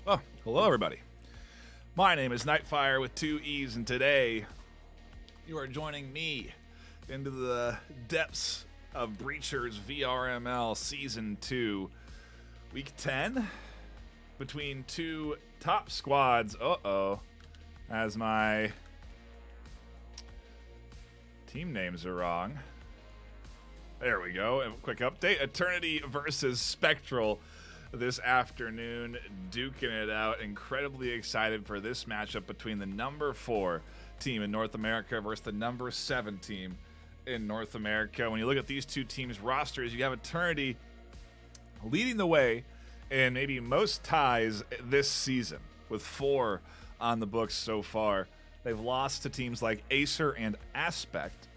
Oh, hello everybody. My name is Nightfire with two E's, and today you are joining me into the depths of Breacher's VRML Season 2, Week 10, between two top squads. As my team names are wrong. There we go. A quick update. Eternity versus Spectral this afternoon, duking it out. Incredibly excited for this matchup between the number 4 team in North America versus the number 7 team in North America. When you look at these two teams' rosters, you have Eternity leading the way in maybe most ties this season, with 4 on the books so far. They've lost to teams like Acer and Aspect.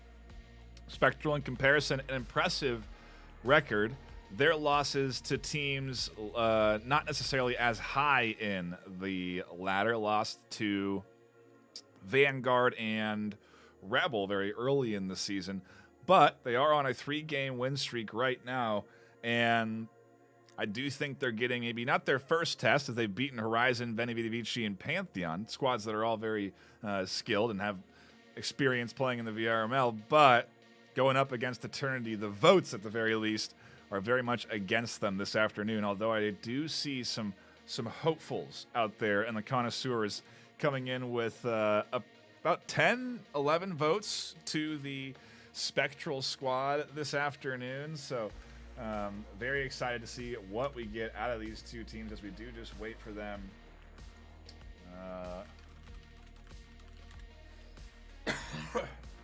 Spectral, in comparison, an impressive record. Their losses to teams not necessarily as high in the ladder, lost to Vanguard and Rebel very early in the season, but they are on a 3-game win streak right now, and I do think they're getting maybe not their first test, as they've beaten Horizon, Veni Vidi Vici, and Pantheon, squads that are all very skilled and have experience playing in the VRML, but going up against Eternity, the votes at the very least are very much against them this afternoon, although I do see some hopefuls out there, and the connoisseurs coming in with about 10, 11 votes to the Spectral squad this afternoon. So very excited to see what we get out of these two teams, as we do just wait for them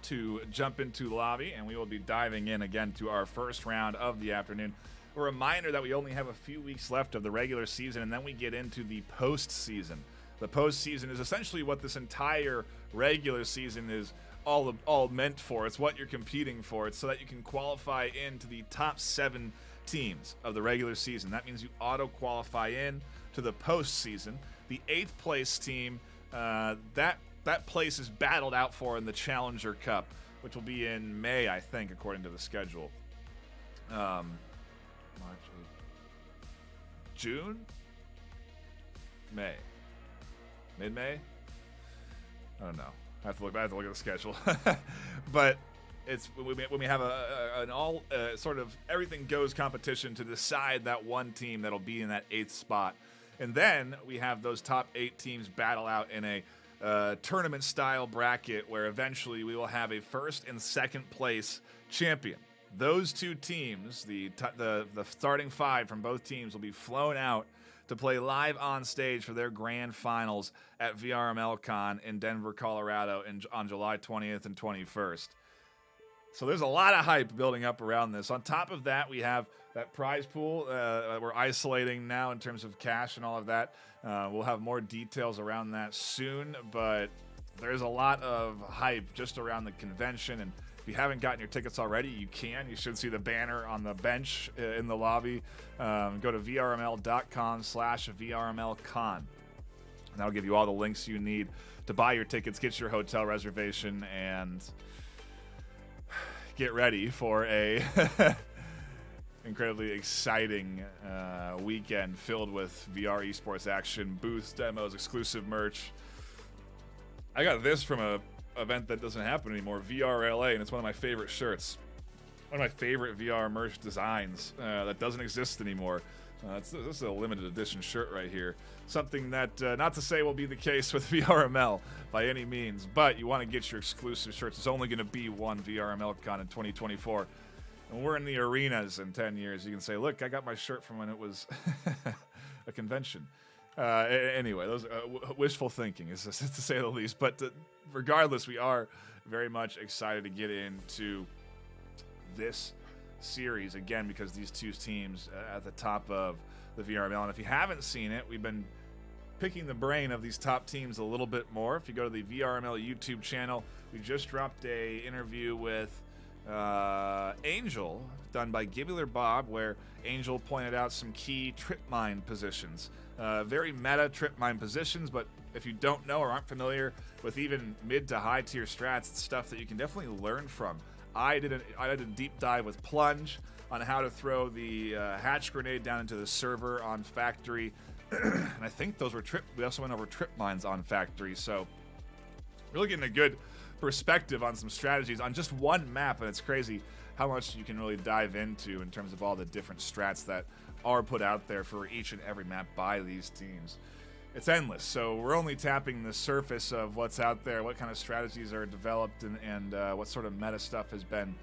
to jump into lobby, and we will be diving in again to our first round of the afternoon. A reminder that we only have a few weeks left of the regular season, and then we get into the postseason. The postseason is essentially what this entire regular season is all meant for. It's what you're competing for. It's so that you can qualify into the top 7 teams of the regular season. That means you auto-qualify in to the postseason. The 8th place team, that place is battled out for in the Challenger Cup, which will be in May, I think, according to the schedule. March, June? May? Mid-May? I don't know. I have to look at the schedule. But it's when we have an all sort of everything goes competition to decide that one team that'll be in that 8th spot. And then we have those top 8 teams battle out in a tournament-style bracket, where eventually we will have a first and second place champion. Those two teams, the starting 5 from both teams, will be flown out to play live on stage for their grand finals at VRML Con in Denver, Colorado, on July 20th and 21st. So there's a lot of hype building up around this. On top of that, we have that prize pool we're isolating now in terms of cash and all of that. We'll have more details around that soon, but there's a lot of hype just around the convention. And if you haven't gotten your tickets already, you can. You should see the banner on the bench in the lobby. Go to vrml.com/VRMLCon. That'll give you all the links you need to buy your tickets, get your hotel reservation, and get ready for a incredibly exciting weekend filled with VR esports action, booths, demos, exclusive merch. I got this from a event that doesn't happen anymore, VRLA, and it's one of my favorite shirts. One of my favorite VR merch designs that doesn't exist anymore. This is a limited edition shirt right here. Something that, not to say will be the case with VRML by any means, but you want to get your exclusive shirts. It's only going to be one VRML Con in 2024. And we're in the arenas in 10 years. You can say, look, I got my shirt from when it was a convention. Anyway, those wishful thinking, is to say the least. But regardless, we are very much excited to get into this series again, because these two teams at the top of the VRML. And if you haven't seen it, we've been picking the brain of these top teams a little bit more. If you go to the VRML YouTube channel, we just dropped a interview with Angel, done by Gibular Bob, where Angel pointed out some key trip mine positions. Very meta trip mine positions, but if you don't know or aren't familiar with even mid to high tier strats, it's stuff that you can definitely learn from. I did a deep dive with Plunge on how to throw the hatch grenade down into the server on factory And I think those were we also went over trip mines on factory, so really getting a good perspective on some strategies on just one map, and it's crazy how much you can really dive into in terms of all the different strats that are put out there for each and every map by these teams. It's endless, so we're only tapping the surface of what's out there, what kind of strategies are developed, and what sort of meta stuff has been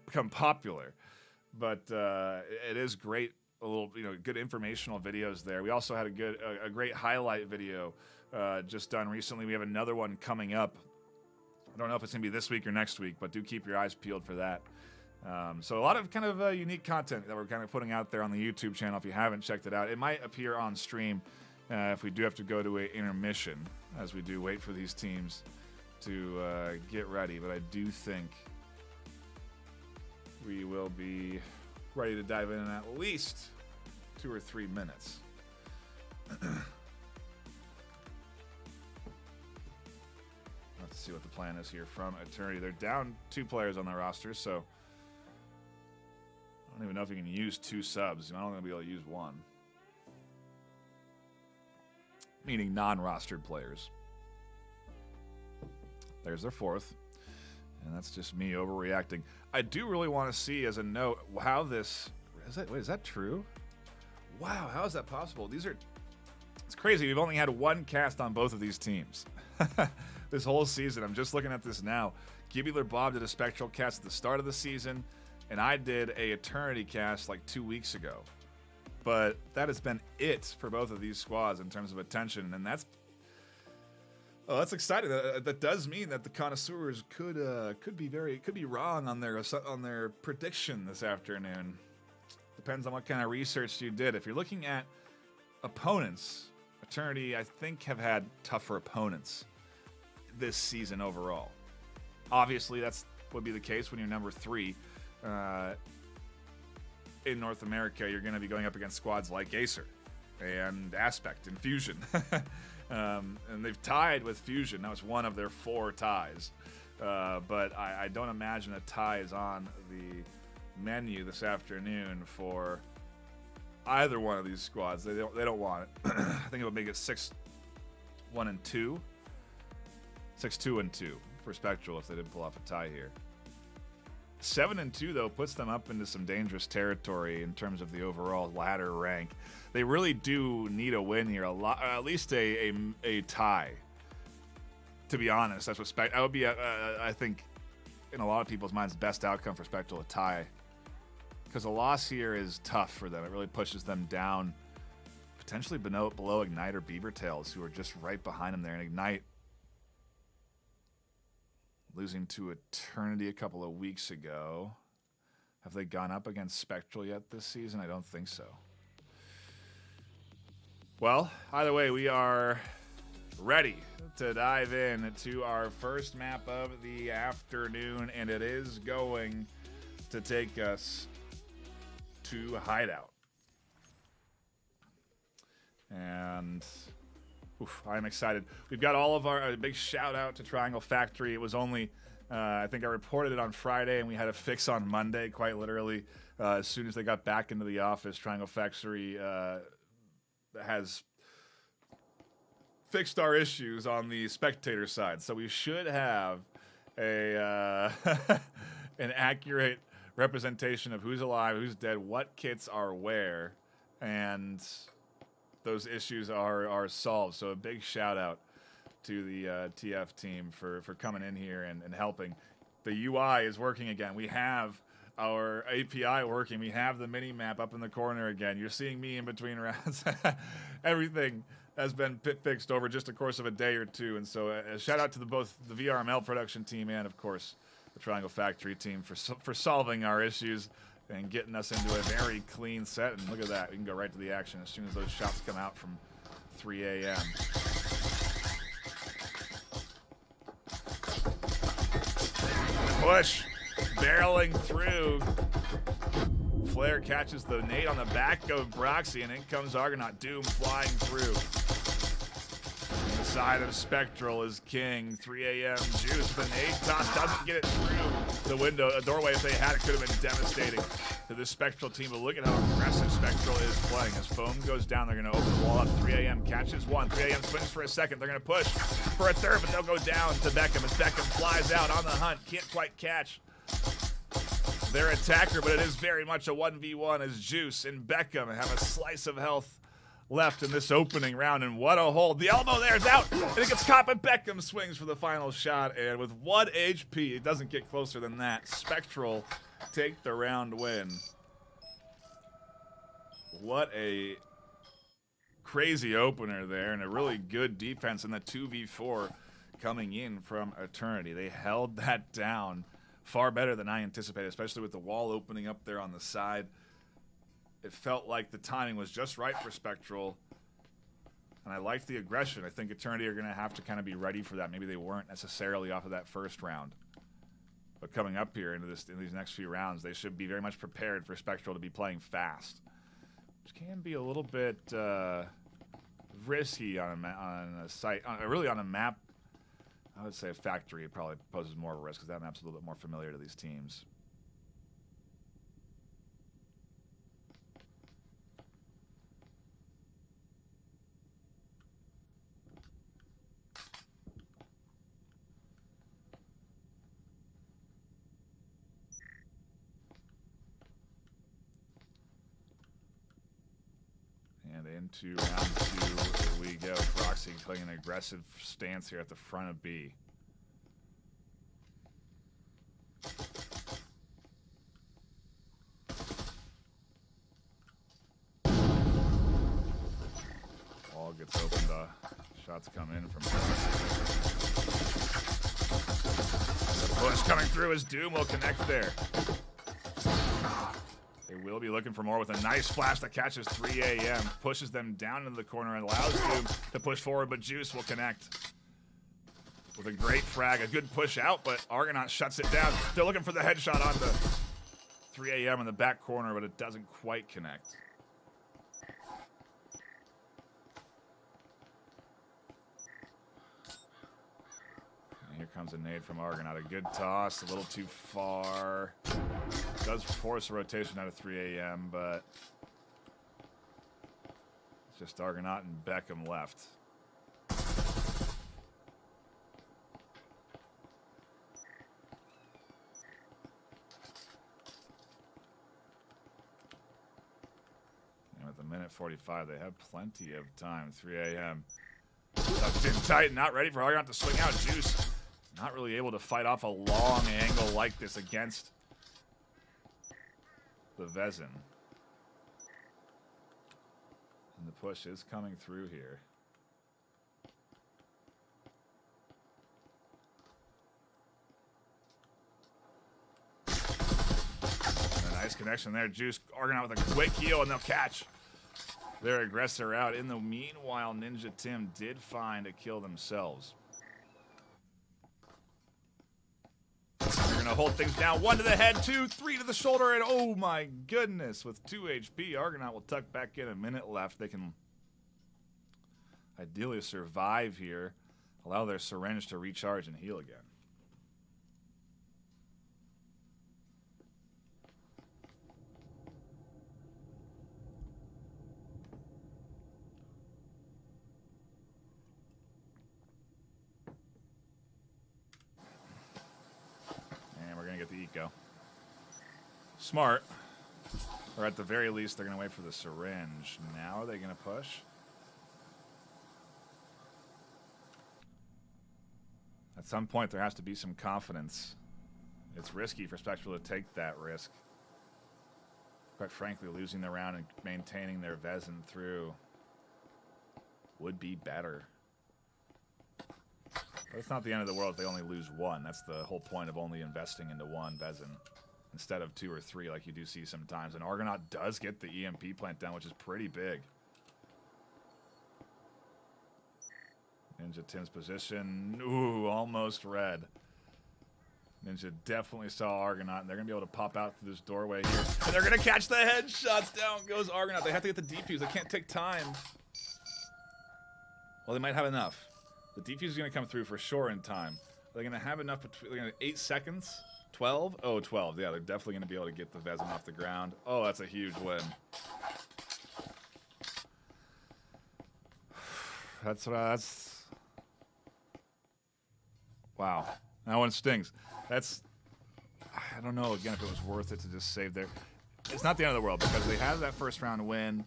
become popular. But it is great, a little, good informational videos there. We also had a great highlight video just done recently. We have another one coming up. I don't know if it's gonna be this week or next week, but do keep your eyes peeled for that. So a lot of kind of unique content that we're kind of putting out there on the YouTube channel. If you haven't checked it out, it might appear on stream if we do have to go to an intermission, as we do wait for these teams to get ready. But I do think we will be ready to dive in at least 2 or 3 minutes. Let's see what the plan is here from Eternity. They're down 2 players on their roster, so I don't even know if you can use 2 subs. I'm not going to be able to use 1. Meaning non-rostered players. There's their 4th. And that's just me overreacting. I do really want to see, as a note, how this... Is that true? Wow, how is that possible? It's crazy. We've only had 1 cast on both of these teams. This whole season. I'm just looking at this now. Gibular Bob did a Spectral cast at the start of the season, and I did a Eternity cast like 2 weeks ago. But that has been it for both of these squads in terms of attention, and that's exciting. That does mean that the connoisseurs could be wrong on their prediction this afternoon. Depends on what kind of research you did. If you're looking at opponents, Eternity, I think, have had tougher opponents this season overall. Obviously, that's would be the case when you're number 3 in North America. You're going to be going up against squads like Acer and Aspect and Fusion. And they've tied with Fusion. That was one of their 4 ties. But I don't imagine a tie is on the menu this afternoon for either one of these squads. They don't want it. I think it would make it 6-1-2. 6-2-2 for Spectral if they did pull off a tie here. 7-2 though puts them up into some dangerous territory in terms of the overall ladder rank. They really do need a win here, at least a tie. To be honest, that's what that would be. I think in a lot of people's minds, the best outcome for Spectral, a tie, because a loss here is tough for them. It really pushes them down, potentially below Ignite or Beaver Tails, who are just right behind them there. And Ignite losing to Eternity a couple of weeks ago. Have they gone up against Spectral yet this season? I don't think so. Well, either way, we are ready to dive in to our first map of the afternoon, and it is going to take us to Hideout. And I'm excited. We've got all of a big shout out to Triangle Factory. It was only, I think I reported it on Friday, and we had a fix on Monday, quite literally. As soon as they got back into the office, Triangle Factory has fixed our issues on the spectator side. So we should have a an accurate representation of who's alive, who's dead, what kits are where, and those issues are solved. So a big shout out to the TF team for coming in here and helping. The UI is working again. We have our API working. We have the mini map up in the corner again. You're seeing me in between rounds. Everything has been fixed over just a course of a day or two. And so a shout out to both the VRML production team and, of course, the Triangle Factory team for solving our issues and getting us into a very clean set. And look at that. We can go right to the action as soon as those shots come out from 3 a.m. Push. Barreling through. Flare catches the nade on the back of Broxy, and in comes Argonaut. Doom flying through. side of Spectral is king. 3 a.m. Juice with an 8 toss. Doesn't get it through the window. A doorway, if they had it, could have been devastating to this Spectral team. But look at how aggressive Spectral is playing. As foam goes down, they're going to open the wall up. 3 a.m. catches one. 3 a.m. swings for a second. They're going to push for a third, but they'll go down to Beckham as Beckham flies out on the hunt. Can't quite catch their attacker, but it is very much a 1v1 as Juice and Beckham have a slice of health left in this opening round, and what a hold. The elbow there is out, and it gets caught, but Beckham swings for the final shot, and with 1 HP, it doesn't get closer than that. Spectral take the round win. What a crazy opener there, and a really good defense in the 2v4 coming in from Eternity. They held that down far better than I anticipated, especially with the wall opening up there on the side. It felt like the timing was just right for Spectral, and I liked the aggression. I think Eternity are going to have to kind of be ready for that. Maybe they weren't necessarily off of that first round, but coming up here into these next few rounds, they should be very much prepared for Spectral to be playing fast, which can be a little bit risky on a site, really on a map. I would say Factory probably poses more of a risk because that map's a little bit more familiar to these teams. And into round 2 we go. Proxy playing an aggressive stance here at the front of B. Ball gets opened. Shots come in from the push coming through as Doom will connect there. They will be looking for more with a nice flash that catches 3 a.m. Pushes them down into the corner and allows Doom to push forward, but Juice will connect with a great frag. A good push out, but Argonaut shuts it down. They're looking for the headshot onto 3 a.m. in the back corner, but it doesn't quite connect. And here comes a nade from Argonaut. A good toss, a little too far. Does force a rotation out of 3 a.m., but it's just Argonaut and Beckham left. And with a minute 45, they have plenty of time. 3 a.m. Tucked in tight, not ready for Argonaut to swing out. Juice not really able to fight off a long angle like this against the Vezin. And the push is coming through here. A nice connection there. Juice, Argonaut with a quick heal, and they'll catch their aggressor out. In the meanwhile, Ninja Tim did find a kill themselves. They're going to hold things down. 1 to the head, 2, 3 to the shoulder, and oh my goodness, with 2 HP, Argonaut will tuck back in. A minute left. They can ideally survive here, allow their syringe to recharge and heal again. Get the eco. Smart. Or at the very least, they're going to wait for the syringe. Now are they going to push? At some point, there has to be some confidence. It's risky for Spectral to take that risk. Quite frankly, losing the round and maintaining their Vezin through would be better. But it's not the end of the world if they only lose 1. That's the whole point of only investing into 1 Vezin instead of 2 or 3 like you do see sometimes. And Argonaut does get the EMP plant down, which is pretty big. Ninja Tim's position. Ooh, almost red. Ninja definitely saw Argonaut, and they're going to be able to pop out through this doorway here. And they're going to catch the headshots. Down goes Argonaut. They have to get the defuse. They can't take time. Well, they might have enough. The defuse is going to come through for sure in time. They're going to have enough between 8 seconds. 12? Oh, 12. Yeah, they're definitely going to be able to get the Vezin off the ground. Oh, that's a huge win. That's... Wow. That one stings. That's... I don't know, again, if it was worth it to just save there. It's not the end of the world, because they have that first round win.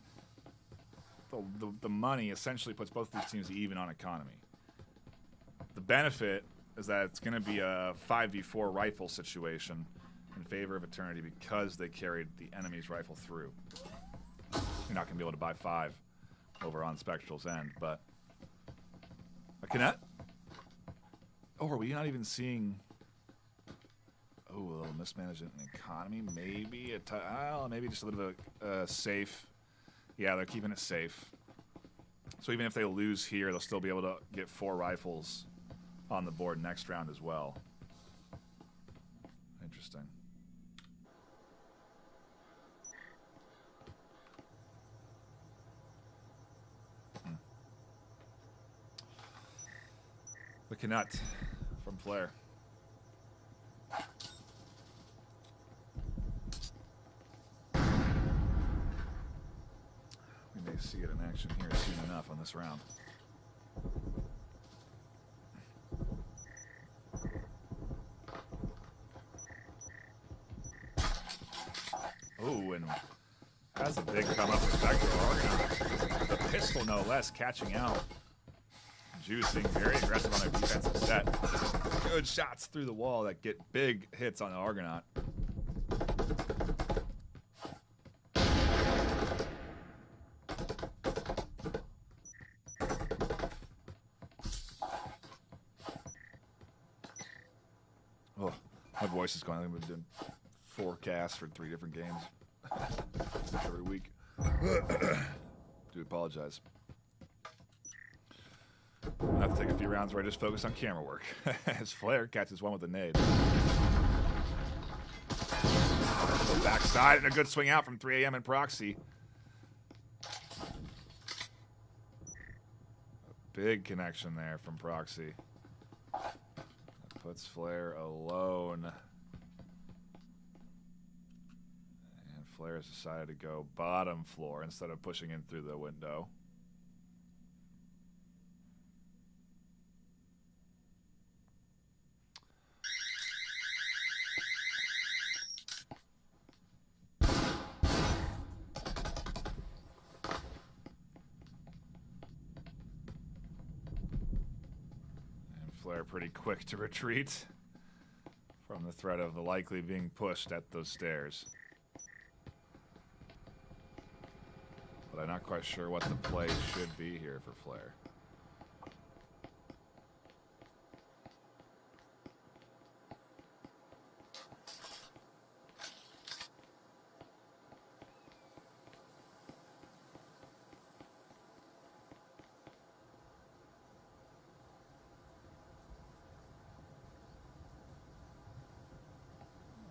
The money essentially puts both these teams even on economy. The benefit is that it's going to be a 5v4 rifle situation in favor of Eternity because they carried the enemy's rifle through. You're not going to be able to buy 5 over on Spectral's end, but... A Kinet? Oh, are we not even seeing... Oh, a little mismanagement in economy, maybe. Maybe just a little bit of safe. Yeah, they're keeping it safe. So even if they lose here, they'll still be able to get 4 rifles on the board next round as well. Interesting. The Knut from Flare. We may see it in action here soon enough on this round. Oh, and that's a big come up with Spectral Argonaut. The pistol, no less, catching out. Juice being very aggressive on their defensive set. Good shots through the wall that get big hits on the Argonaut. Oh, my voice is going. I've been doing 4 casts for 3 different games every week. Do apologize. I have to take a few rounds where I just focus on camera work. As Flare catches one with a nade. So backside and a good swing out from 3 AM in proxy. A big connection there from proxy. That puts Flare alone. And Flare has decided to go bottom floor instead of pushing in through the window. Flare pretty quick to retreat from the threat of the likely being pushed at those stairs. But I'm not quite sure what the play should be here for Flare.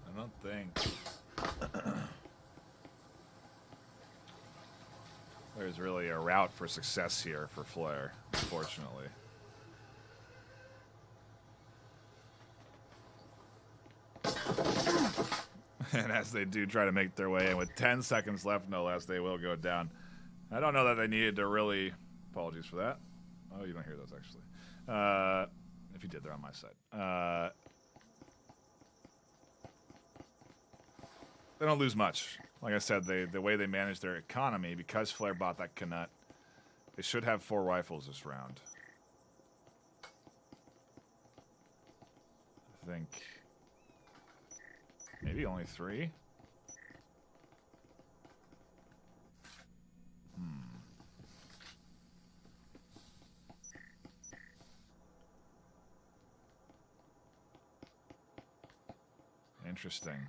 I don't think there's really a route for success here for Flare, unfortunately. And as they do try to make their way in with 10 seconds left, no less, they will go down. I don't know that they needed to really... Apologies for that. Oh, you don't hear those, actually. If you did, they're on my side. They don't lose much. Like I said, the way they manage their economy, because Flare bought that Knut, they should have 4 rifles this round. I think maybe only 3. Interesting.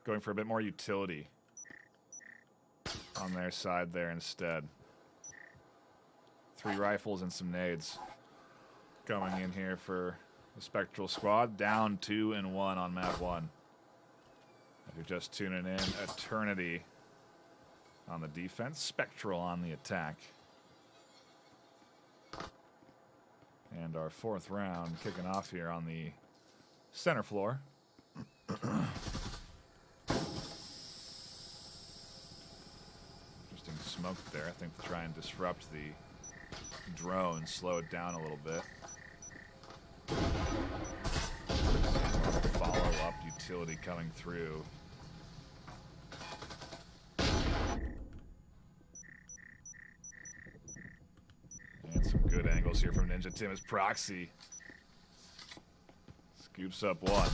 Going for a bit more utility on their side there instead. 3 rifles and some nades going in here for the Spectral squad. Down 2 and 1 on map 1. If you're just tuning in, Eternity on the defense, Spectral on the attack. And our 4th round kicking off here on the center floor. Interesting smoke there. I think to try and disrupt the drone, slow it down a little bit. Follow-up utility coming through. And some good angles here from Ninja Tim as Proxy scoops up one.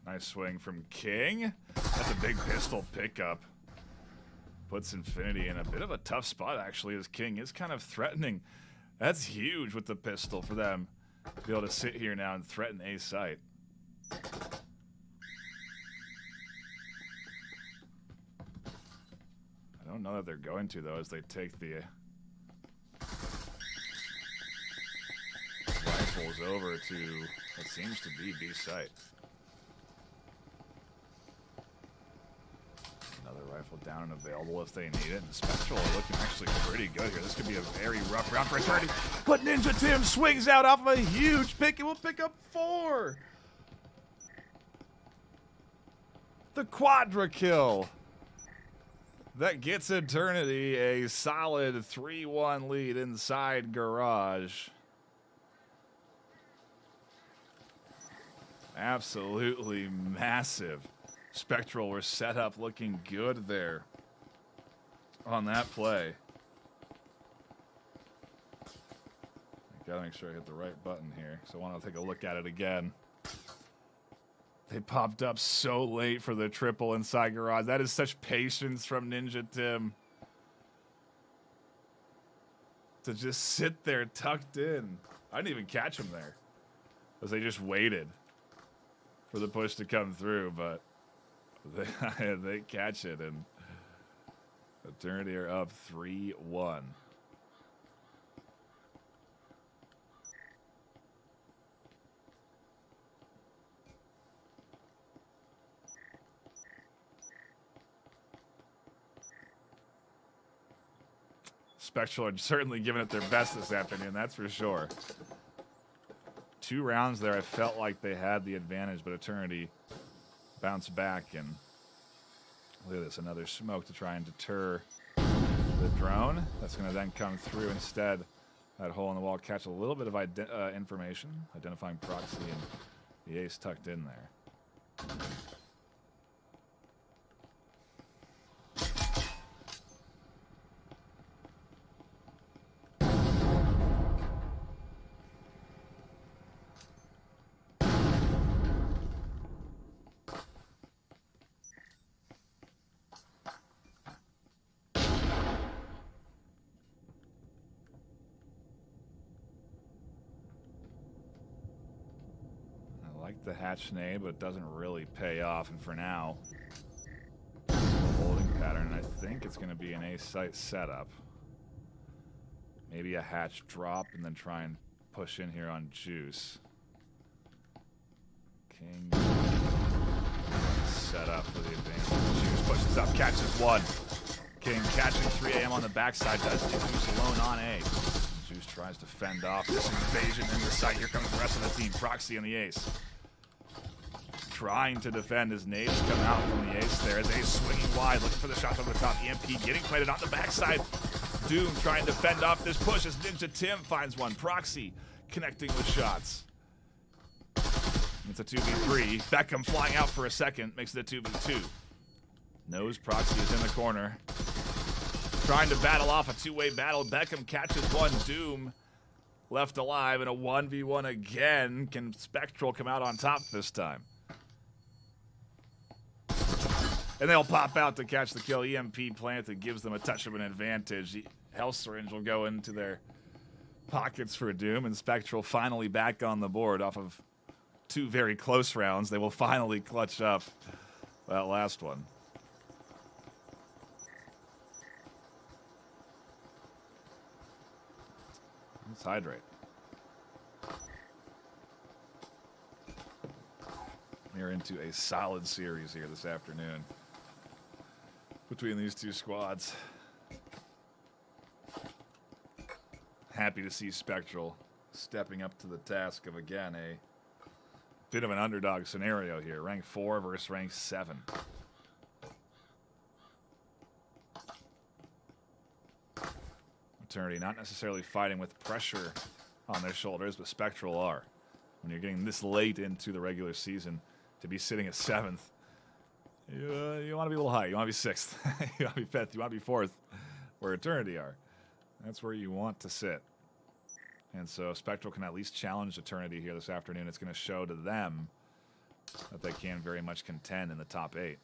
Nice swing from King. That's a big pistol pickup. Puts Infinity in a bit of a tough spot, actually, as King is kind of threatening. That's huge with the pistol for them to be able to sit here now and threaten A site. I don't know that they're going to, though, as they take the rifles over to what seems to be B site. Rifle down and available if they need it. And Spectral are looking actually pretty good here. This could be a very rough round for Eternity. But Ninja Tim swings out off of a huge pick and will pick up 4. The quadra kill. That gets Eternity a solid 3-1 lead inside Garage. Absolutely massive. Spectral were set up looking good there on that play. Gotta make sure I hit the right button here, so I want to take a look at it again. They popped up so late for the triple inside Garage. That is such patience from Ninja Tim. To just sit there tucked in. I didn't even catch him there, as they just waited for the push to come through, but they catch it, and Eternity are up 3-1. Spectral are certainly giving it their best this afternoon, that's for sure. 2 rounds there, I felt like they had the advantage, but Eternity bounce back, and look at this, another smoke to try and deter the drone. That's going to then come through instead. That hole in the wall catch a little bit of information, identifying Proxy and the ace tucked in there. The hatch nade, but it doesn't really pay off, and for now, holding pattern, and I think it's going to be an A site setup. Maybe a hatch drop, and then try and push in here on Juice. King set up for the advance. Juice pushes up, catches 1. King catching 3 AM on the backside, does Juice alone on A. Juice tries to fend off this invasion in the site. Here comes the rest of the team. Proxy and the ace. Trying to defend as nades come out from the ace there. As ace swinging wide, looking for the shots over the top. EMP getting planted on the backside. Doom trying to fend off this push as Ninja Tim finds one. Proxy connecting with shots. It's a 2v3. Beckham flying out for a second, makes it a 2v2. Knows Proxy is in the corner. Trying to battle off a 2-way battle. Beckham catches 1. Doom left alive in a 1v1 again. Can Spectral come out on top this time? And they'll pop out to catch the kill. EMP planted gives them a touch of an advantage. The Health Syringe will go into their pockets for Doom, and Spectral finally back on the board off of 2 very close rounds. They will finally clutch up that last one. Let's hydrate. We're into a solid series here this afternoon between these two squads. Happy to see Spectral stepping up to the task of, again, a bit of an underdog scenario here. Rank 4 versus rank 7. Eternity not necessarily fighting with pressure on their shoulders, but Spectral are. When you're getting this late into the regular season, to be sitting at 7th, you want to be a little high. You want to be 6th. You want to be 5th. You want to be 4th, where Eternity are. That's where you want to sit. And so Spectral can at least challenge Eternity here this afternoon. It's going to show to them that they can very much contend in the top 8.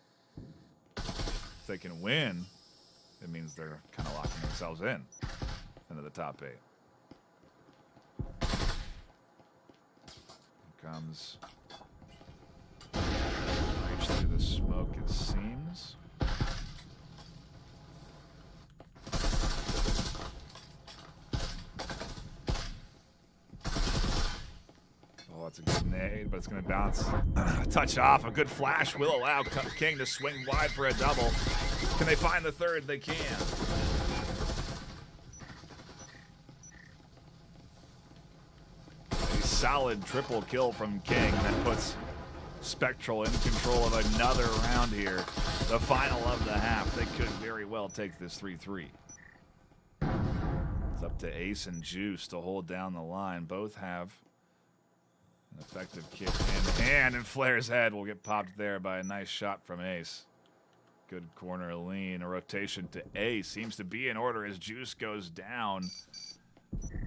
If they can win, it means they're kind of locking themselves in into the top 8. Here comes reach through the smoke, it seems. Oh, that's a good nade, but it's going to bounce. A touch off. A good flash will allow King to swing wide for a double. Can they find the third? They can. A solid triple kill from King that puts Spectral in control of another round here. The final of the half. They could very well take this 3-3. It's up to Ace and Juice to hold down the line. Both have an effective kick in hand, and Flair's head will get popped there by a nice shot from Ace. Good corner lean. A rotation to Ace seems to be in order as Juice goes down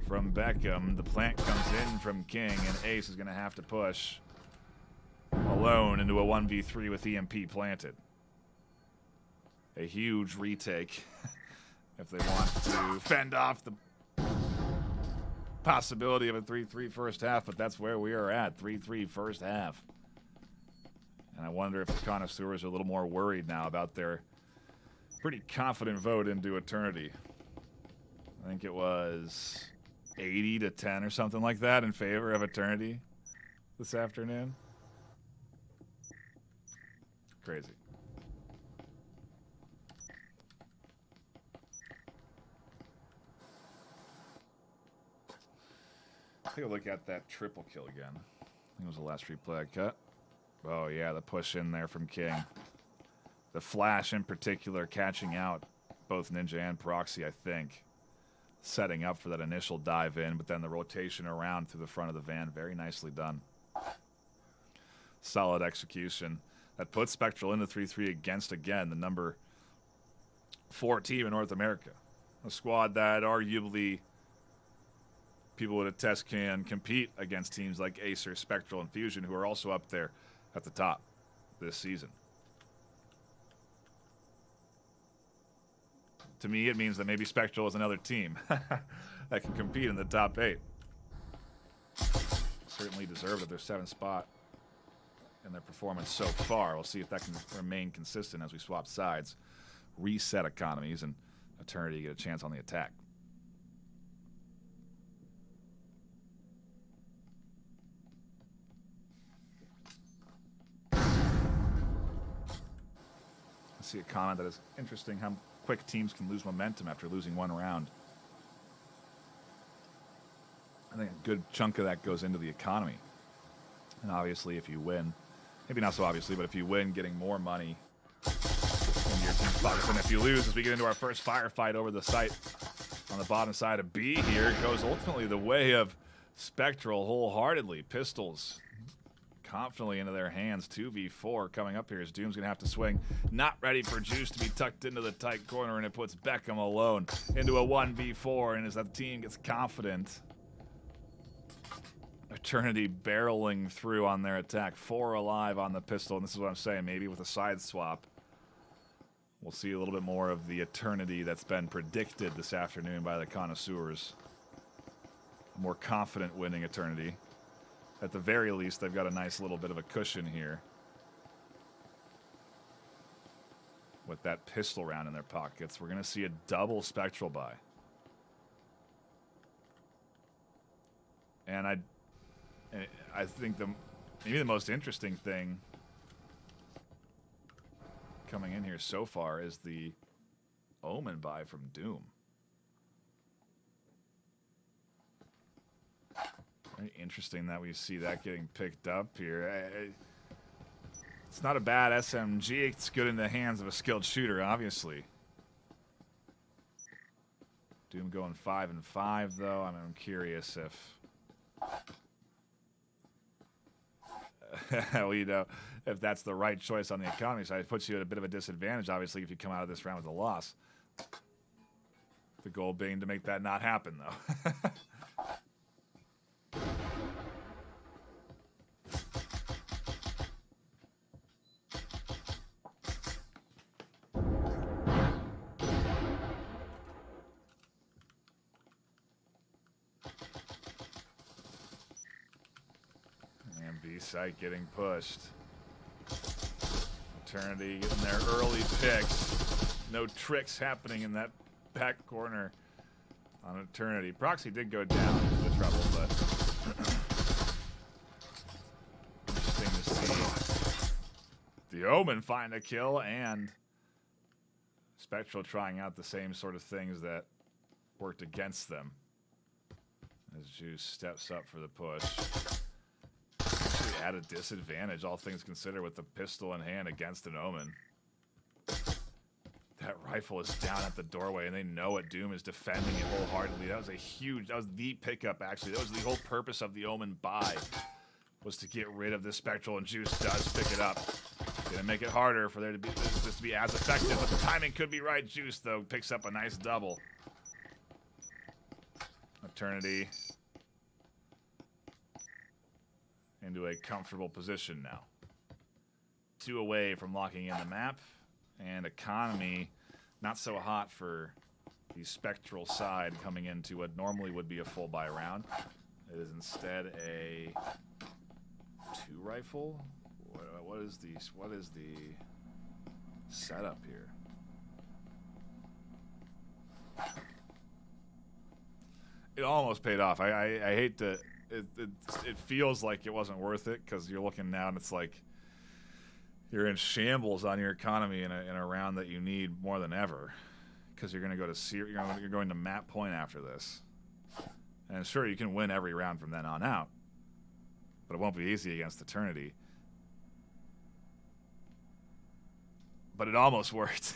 from Beckham. The plant comes in from King, and Ace is going to have to push alone into a 1v3 with EMP planted. A huge retake if they want to fend off the possibility of a 3-3 first half, but that's where we are at. 3-3 first half. And I wonder if the connoisseurs are a little more worried now about their pretty confident vote into Eternity. I think it was 80-10 or something like that in favor of Eternity this afternoon. Crazy. Take a look at that triple kill again. I think it was the last replay I cut. Oh, yeah, the push in there from King. The flash in particular catching out both Ninja and Proxy, I think. Setting up for that initial dive in, but then the rotation around through the front of the van. Very nicely done. Solid execution. That puts Spectral into 3-3 against, again, the number 4 team in North America. A squad that arguably people would attest can compete against teams like Acer, Spectral, and Fusion, who are also up there at the top this season. To me, it means that maybe Spectral is another team that can compete in the top 8. Certainly deserved of their 7th spot in their performance so far. We'll see if that can remain consistent as we swap sides, reset economies, and Eternity get a chance on the attack. I see a comment that is interesting how quick teams can lose momentum after losing one round. I think a good chunk of that goes into the economy. And obviously if you win, maybe not so obviously, but if you win, getting more money in your team's pockets. And if you lose, as we get into our first firefight over the site on the bottom side of B here, it goes ultimately the way of Spectral wholeheartedly. Pistols confidently into their hands. 2v4 coming up here as Doom's going to have to swing. Not ready for Juice to be tucked into the tight corner, and it puts Beckham alone into a 1v4. And as that team gets confident, Eternity barreling through on their attack. 4 alive on the pistol, and this is what I'm saying. Maybe with a side swap, we'll see a little bit more of the Eternity that's been predicted this afternoon by the connoisseurs. A more confident winning Eternity. At the very least, they've got a nice little bit of a cushion here with that pistol round in their pockets. We're going to see a double Spectral buy. And I think maybe the most interesting thing coming in here so far is the Omen buy from Doom. Very interesting that we see that getting picked up here. It's not a bad SMG. It's good in the hands of a skilled shooter, obviously. Doom going 5 and 5, though. I'm curious if... well, you know, if that's the right choice on the economy side. It puts you at a bit of a disadvantage, obviously, if you come out of this round with a loss. The goal being to make that not happen, though. And B-site getting pushed. Eternity getting their early picks. No tricks happening in that back corner on Eternity. Proxy did go down into the trouble, but interesting to see the Omen find a kill and Spectral trying out the same sort of things that worked against them. As Juice steps up for the push. Actually at a disadvantage, all things considered, with the pistol in hand against an Omen. That rifle is down at the doorway, and they know it. Doom is defending it wholeheartedly. That was the pickup, actually. That was the whole purpose of the Omen buy, was to get rid of this Spectral, and Juice does pick it up. Gonna make it harder for there to be this to be as effective, but the timing could be right. Juice, though, picks up a nice double. Eternity into a comfortable position now. 2 away from locking in the map. And economy, not so hot for the Spectral side coming into what normally would be a full buy round. It is instead a 2 rifle. What is the setup here? It almost paid off. I hate to. It feels like it wasn't worth it because you're looking now and it's like. You're in shambles on your economy in a round that you need more than ever, because you're going to go to you're going to map point after this, and sure you can win every round from then on out, but it won't be easy against Eternity. But it almost worked.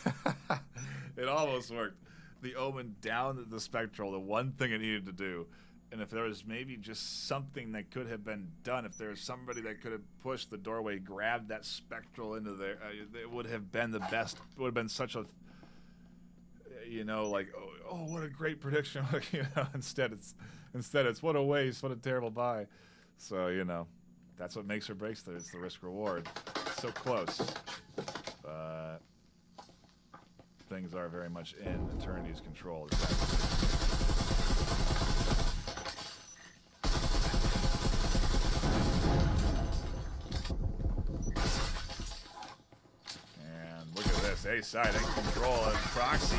It almost worked. The Omen down the Spectral, the one thing it needed to do. And if there was maybe just something that could have been done, if there was somebody that could have pushed the doorway, grabbed that Spectral into there, it would have been the best. It would have been such a, you know, like, oh what a great prediction. You know, instead it's what a waste, what a terrible buy. So, you know, that's what makes or breaks it. It's the risk reward. So close. But things are very much in Eternity's control. A-side in control of Proxy,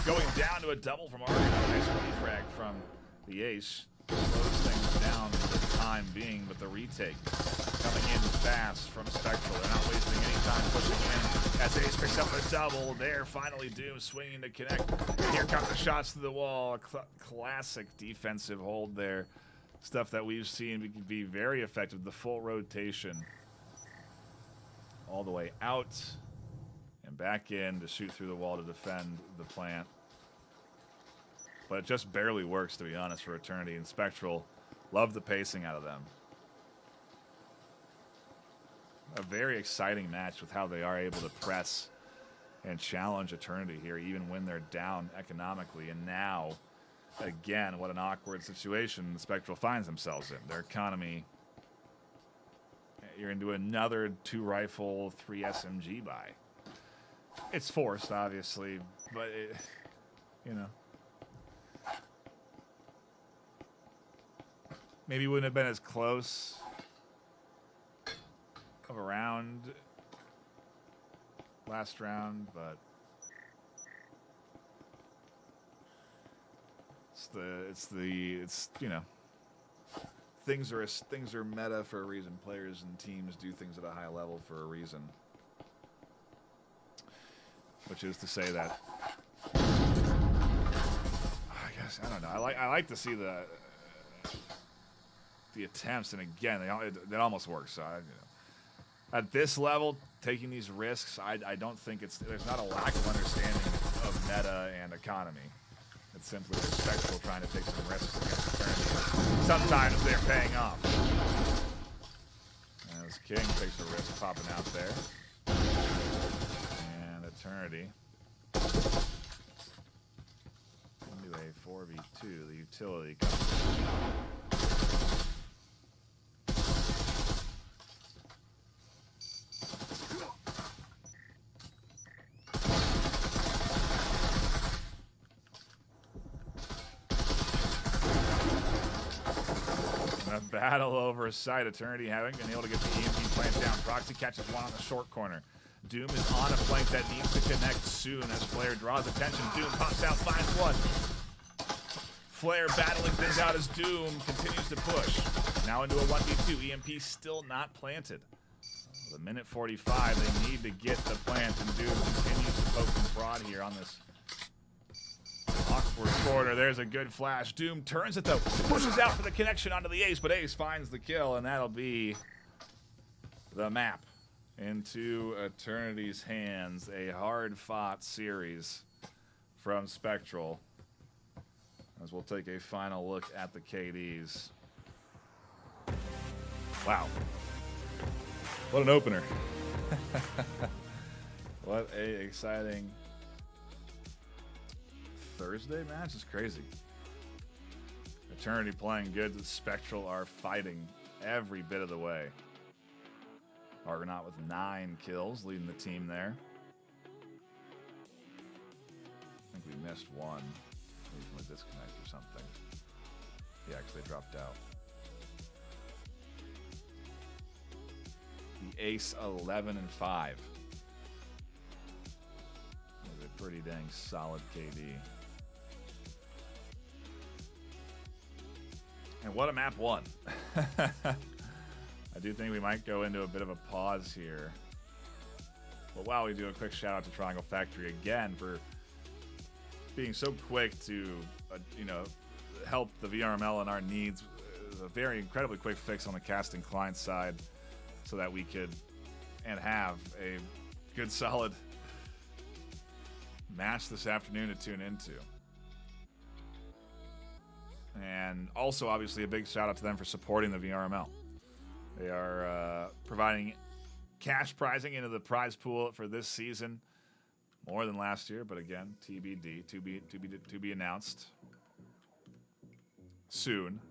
going down to a double from Argon. Nice refrag from the Ace. Slows things down for the time being, but the retake coming in fast from Spectral. They're not wasting any time pushing in. As Ace picks up a double, there finally Doom swinging to connect. And here come the shots to the wall. Classic defensive hold there. Stuff that we've seen can be very effective. The full rotation all the way out. And back in to shoot through the wall to defend the plant. But it just barely works, to be honest, for Eternity. And Spectral, love the pacing out of them. A very exciting match with how they are able to press and challenge Eternity here, even when they're down economically. And now, again, what an awkward situation the Spectral finds themselves in. Their economy, you're into another 2 rifle, 3 SMG buy. It's forced, obviously, but it, you know, maybe wouldn't have been as close of a round last round, but it's you know, things are meta for a reason. Players and teams do things at a high level for a reason. Which is to say that, I guess, I don't know. I like to see the attempts, and again, it almost works. So at this level, taking these risks, I don't think there's not a lack of understanding of meta and economy. It's simply there's Spectral trying to take some risks against Eternity. Sometimes they're paying off. As King takes a risk popping out there. And Eternity. Into a 4v2, the utility comes in. Battle over site. Eternity having been able to get the EMP plant down. Proxy catches one on the short corner. Doom is on a flank that needs to connect soon as Flare draws attention. Doom pops out, finds one. Flare battling things out as Doom continues to push. Now into a 1v2. EMP still not planted. The minute 45, they need to get the plant, and Doom continues to poke and prod here on this awkward corner. There's a good flash. Doom turns it though. Pushes out for the connection onto the Ace, but Ace finds the kill, and that'll be the map into Eternity's hands. A hard-fought series from Spectral. As we'll take a final look at the KDs. Wow. What an opener. What a exciting Thursday match. Is crazy. Eternity playing good. The Spectral are fighting every bit of the way. Argonaut with 9 kills, leading the team there. I think we missed one. Maybe from a disconnect or something. He actually dropped out. The Ace 11-5. That was a pretty dang solid KD. And what a map one. I do think we might go into a bit of a pause here. But while we do a quick shout out to Triangle Factory again for being so quick to, help the VRML and our needs. A very incredibly quick fix on the casting client side so that we could and have a good solid match this afternoon to tune into. And also, obviously, a big shout out to them for supporting the VRML. They are providing cash prizing into the prize pool for this season, more than last year. But again, TBD, to be announced soon.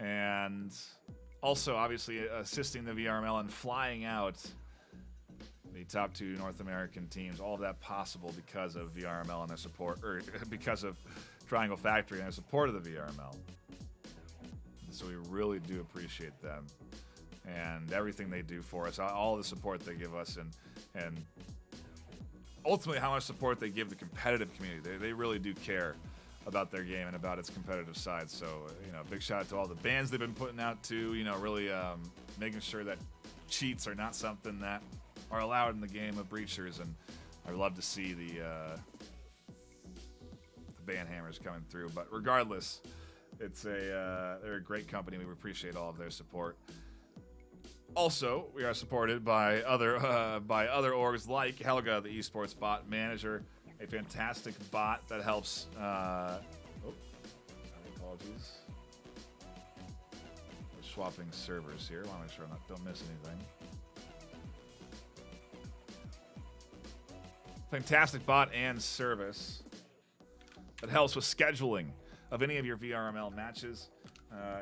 And also, obviously, assisting the VRML and flying out the top 2 North American teams. All of that possible because of VRML and their support, or because of Triangle Factory and their support of the VRML. So we really do appreciate them and everything they do for us, all the support they give us, and ultimately how much support they give the competitive community. They really do care about their game and about its competitive side. So, big shout out to all the bans they've been putting out too, really making sure that cheats are not something that are allowed in the game of Breachers. And I love to see the ban hammers coming through. But regardless, they're a great company. We appreciate all of their support. Also, we are supported by other orgs like Helga, the esports bot manager, a fantastic bot that helps. Apologies. We're swapping servers here. I want to make sure I don't miss anything. Fantastic bot and service that helps with scheduling of any of your VRML matches,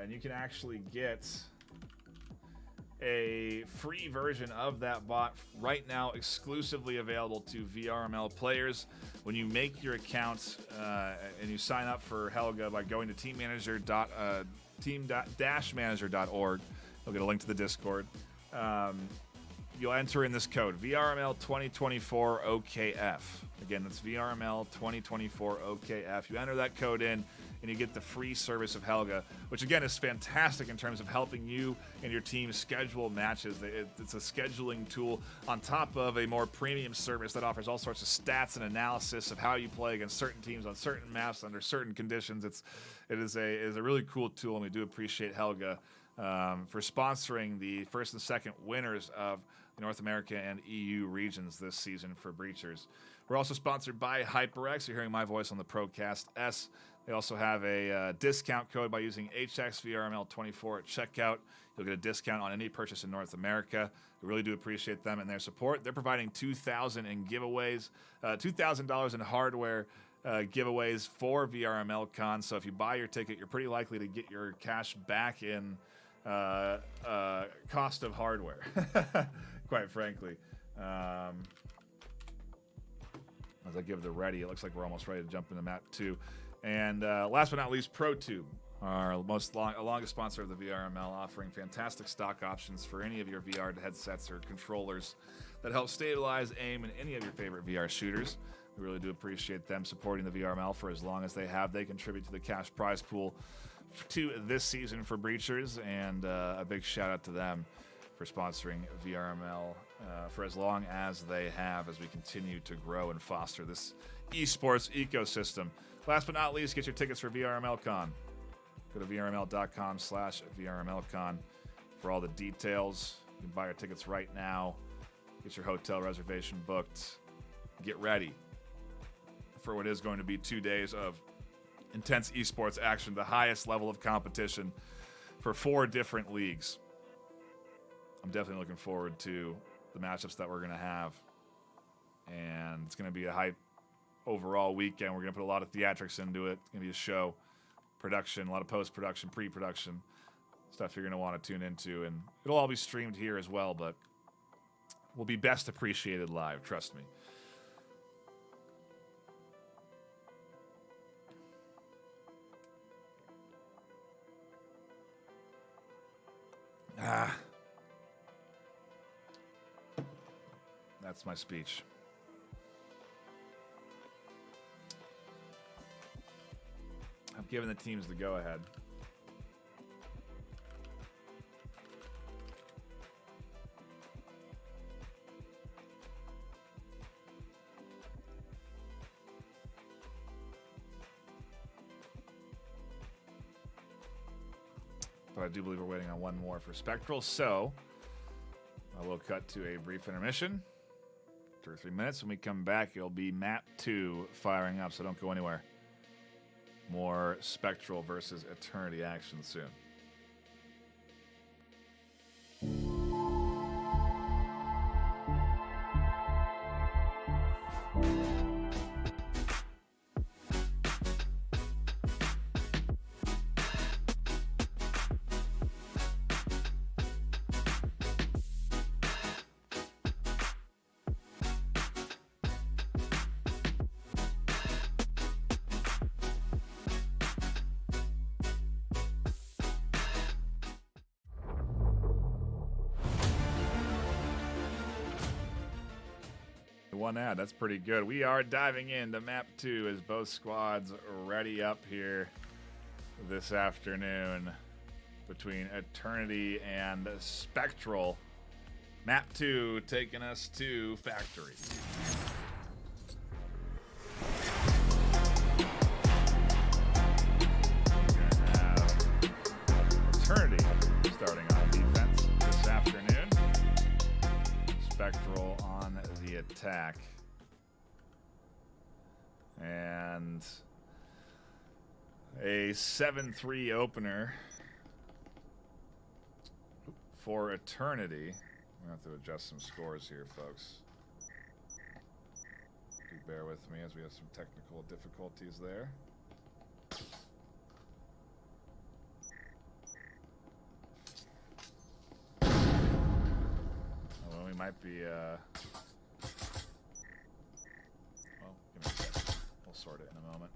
and you can actually get a free version of that bot right now, exclusively available to VRML players. When you make your account and you sign up for Helga by going to team-manager.org, you'll get a link to the Discord. You'll enter in this code, VRML 2024 OKF. Again, that's VRML 2024 OKF. You enter that code in and you get the free service of Helga, which again is fantastic in terms of helping you and your team schedule matches. It's a scheduling tool on top of a more premium service that offers all sorts of stats and analysis of how you play against certain teams on certain maps under certain conditions. It is a really cool tool, and we do appreciate Helga for sponsoring the first and second winners of the North America and EU regions this season for Breachers. We're also sponsored by HyperX. You're hearing my voice on the Procast S. They also have a discount code by using HXVRML24 at checkout. You'll get a discount on any purchase in North America. We really do appreciate them and their support. They're providing $2,000 in giveaways, $2,000 in hardware giveaways for VRML Con. So if you buy your ticket, you're pretty likely to get your cash back in cost of hardware, quite frankly. As I give the ready, it looks like we're almost ready to jump into map 2. And last but not least, ProTube, our longest sponsor of the VRML, offering fantastic stock options for any of your VR headsets or controllers that help stabilize aim in any of your favorite VR shooters. We really do appreciate them supporting the VRML for as long as they have. They contribute to the cash prize pool to this season for Breachers, and a big shout out to them for sponsoring VRML for as long as they have, as we continue to grow and foster this esports ecosystem. Last but not least, get your tickets for VRMLCon. Go to vrml.com/VRMLCon for all the details. You can buy your tickets right now. Get your hotel reservation booked. Get ready for what is going to be 2 days of intense esports action, the highest level of competition for 4 different leagues. I'm definitely looking forward to the matchups that we're going to have. And it's going to be a hype overall weekend. We're going to put a lot of theatrics into it. It's going to be a show, production, a lot of post-production, pre-production, stuff you're going to want to tune into. And it'll all be streamed here as well, but will be best appreciated live, trust me. That's my speech. I've given the teams the go-ahead. But I do believe we're waiting on one more for Spectral, so I will cut to a brief intermission. 2 or 3 minutes. When we come back, it'll be map 2 firing up, so don't go anywhere. More Spectral versus Eternity action soon. One ad, that's pretty good. We are diving into map 2 as both squads ready up here this afternoon between Eternity and Spectral. Map 2 taking us to Factory. We're gonna have Eternity starting on defense this afternoon. Spectral on the attack. And a 7-3 opener for Eternity. We have to adjust some scores here, folks. Do bear with me as we have some technical difficulties there. Well, we might be well, give me a second. We'll sort it in a moment.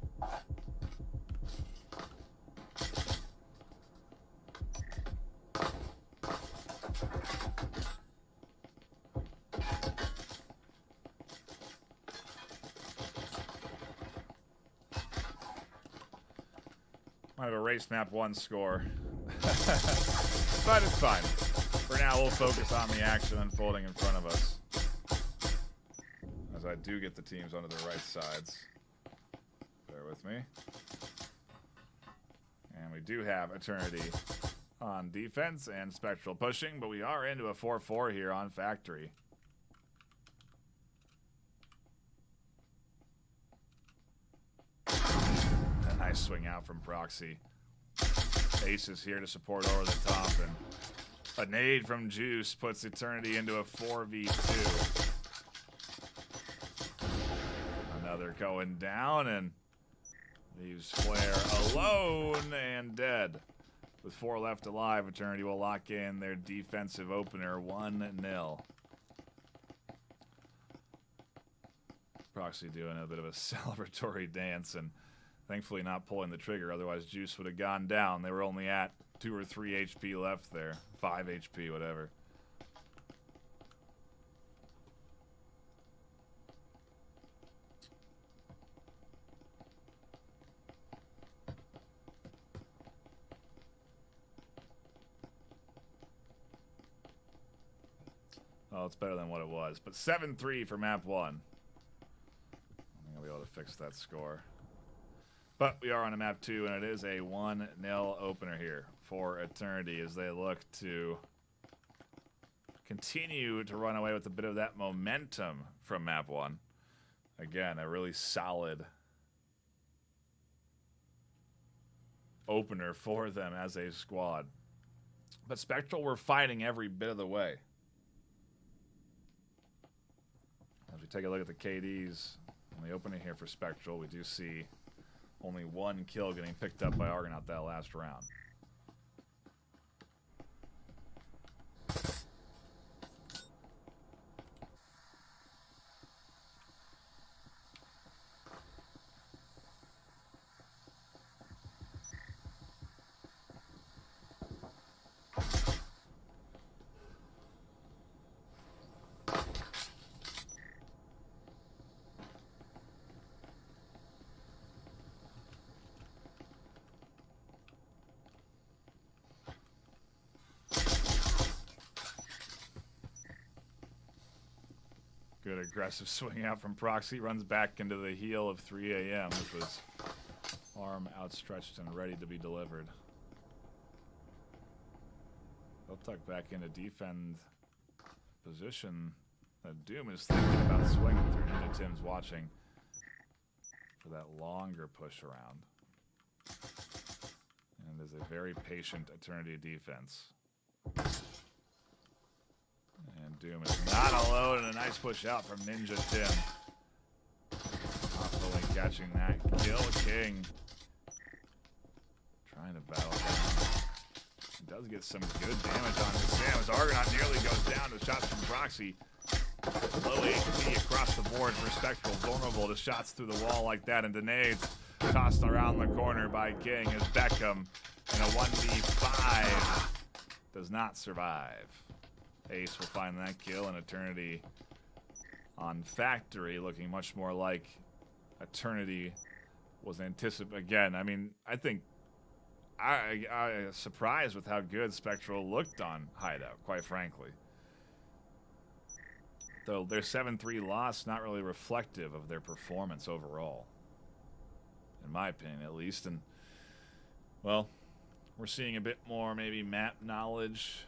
Might have erased map 1 score. But it's fine. For now, we'll focus on the action unfolding in front of us. As I do get the teams onto their right sides. Bear with me. And we do have Eternity on defense and Spectral pushing, but we are into a 4-4 here on Factory. A nice swing out from Proxy. Ace is here to support over the top, and a nade from Juice puts Eternity into a 4v2. Another going down, and leaves Flare alone and dead. With 4 left alive, Eternity will lock in their defensive opener 1-0. Proxy doing a bit of a celebratory dance and thankfully not pulling the trigger, otherwise Juice would have gone down. They were only at 2 or 3 HP left there. 5 HP, whatever. Oh, it's better than what it was. But 7-3 for map 1. I think I'll be able to fix that score. But we are on a map 2, and it is a 1-0 opener here for Eternity as they look to continue to run away with a bit of that momentum from map 1. Again, a really solid opener for them as a squad. But Spectral were fighting every bit of the way. As we take a look at the KDs on the opening here for Spectral, we do see only 1 kill getting picked up by Argonaut that last round. Good aggressive swing out from Proxy. Runs back into the heel of 3 a.m., which was arm outstretched and ready to be delivered. They'll tuck back into defend position that Doom is thinking about swinging through. Ninja Tim's watching for that longer push around. And is a very patient Eternity defense. And Doom is not alone, and a nice push out from Ninja Tim. Not fully catching that kill. King trying to battle down. He does get some good damage on his Sam as Argonaut nearly goes down to shots from Proxy. Low HP across the board for Spectral, vulnerable to shots through the wall like that, and grenades tossed around the corner by King as Beckham in a 1v5 does not survive. Ace will find that kill, and Eternity on Factory looking much more like Eternity was anticipated. Again, I mean, I think I surprised with how good Spectral looked on Hideout, quite frankly. Though their 7-3 loss not really reflective of their performance overall, in my opinion at least. And, well, we're seeing a bit more maybe map knowledge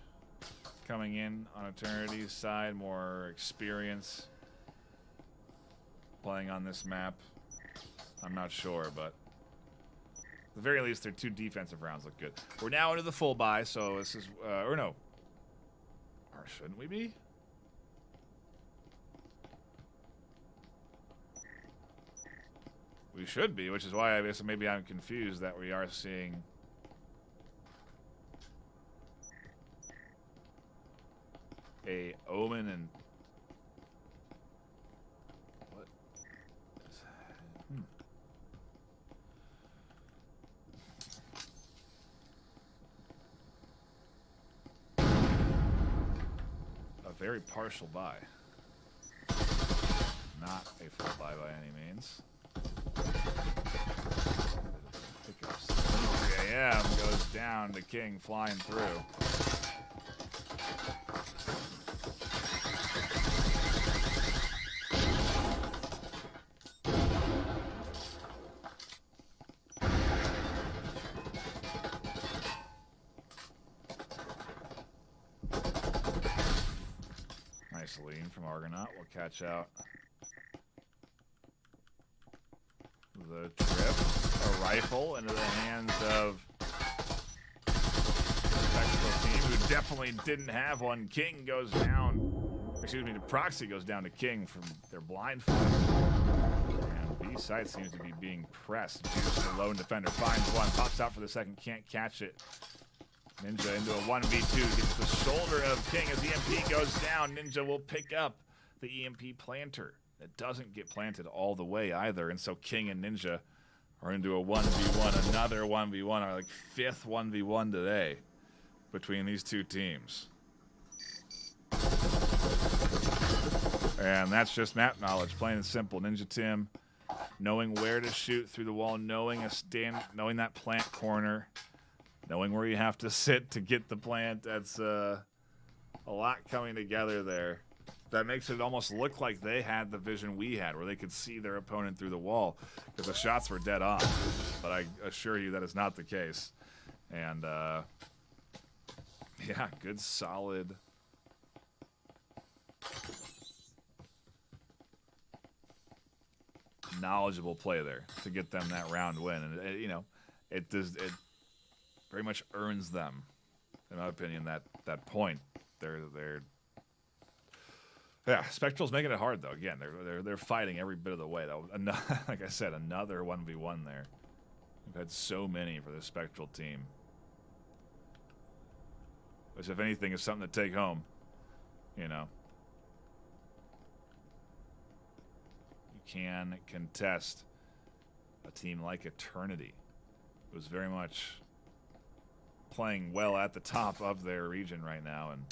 coming in on Eternity's side, more experience playing on this map. I'm not sure, but at the very least, their 2 defensive rounds look good. We're now into the full buy, so this is, or no. Or shouldn't we be? We should be, which is why I guess maybe I'm confused that we are seeing a Omen and what is that? A very partial buy. Not a full buy by any means. 3 down to King flying through. Nice lean from Argonaut. We'll catch out the trip. A rifle into the hands of the Spectral team, who definitely didn't have one. King goes down. Excuse me, the Proxy goes down to King from their blind fight. And B side seems to be being pressed. Juice, the lone defender, finds one, pops out for the second, can't catch it. Ninja into a 1v2, gets the shoulder of King as EMP goes down. Ninja will pick up the EMP planter. It doesn't get planted all the way either, and so King and Ninja are into a 1v1, another 1v1, our like 5th 1v1 today between these two teams. And that's just map knowledge, plain and simple. Ninja Tim knowing where to shoot through the wall, knowing that plant corner, knowing where you have to sit to get the plant. That's a lot coming together there. That makes it almost look like they had the vision we had, where they could see their opponent through the wall, because the shots were dead on. But I assure you that is not the case. And, yeah, good, solid knowledgeable play there to get them that round win. And, it very much earns them, in my opinion, that point. Yeah, Spectral's making it hard though. Again, they're fighting every bit of the way though. Like I said, another 1v1 there. We've had so many for the Spectral team, which, if anything, is something to take home. You can contest a team like Eternity, who is very much playing well at the top of their region right now, and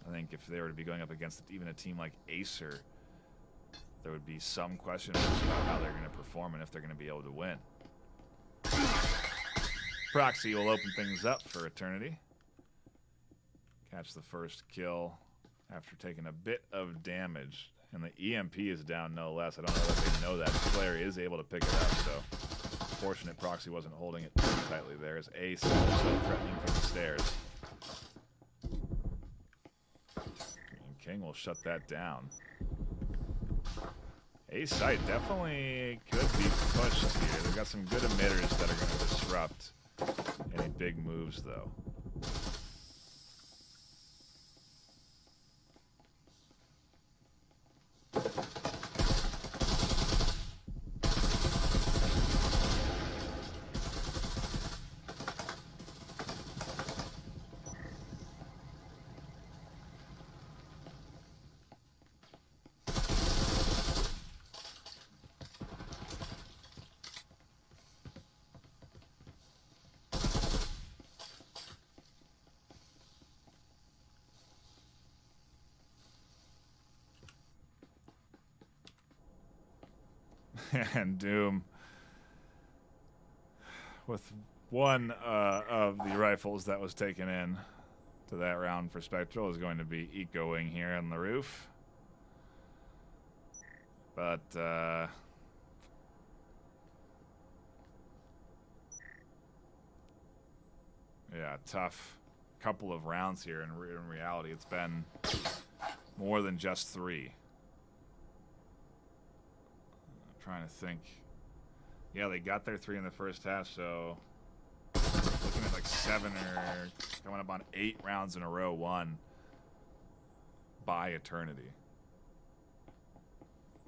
I think if they were to be going up against even a team like Acer, there would be some question about how they're going to perform and if they're going to be able to win. Proxy will open things up for Eternity. Catch the first kill after taking a bit of damage. And the EMP is down no less. I don't know if they know that. The player is able to pick it up, so fortunate Proxy wasn't holding it too tightly there, as Ace also threatening from the stairs. King will shut that down. A site definitely could be pushed here. They've got some good emitters that are going to disrupt any big moves, though. And Doom, with one of the rifles that was taken in to that round for Spectral, is going to be ecoing here on the roof. But yeah, tough couple of rounds here. In reality, it's been more than just 3. Trying to think. Yeah, they got their 3 in the first half, so looking at like 7 or coming up on 8 rounds in a row won by Eternity.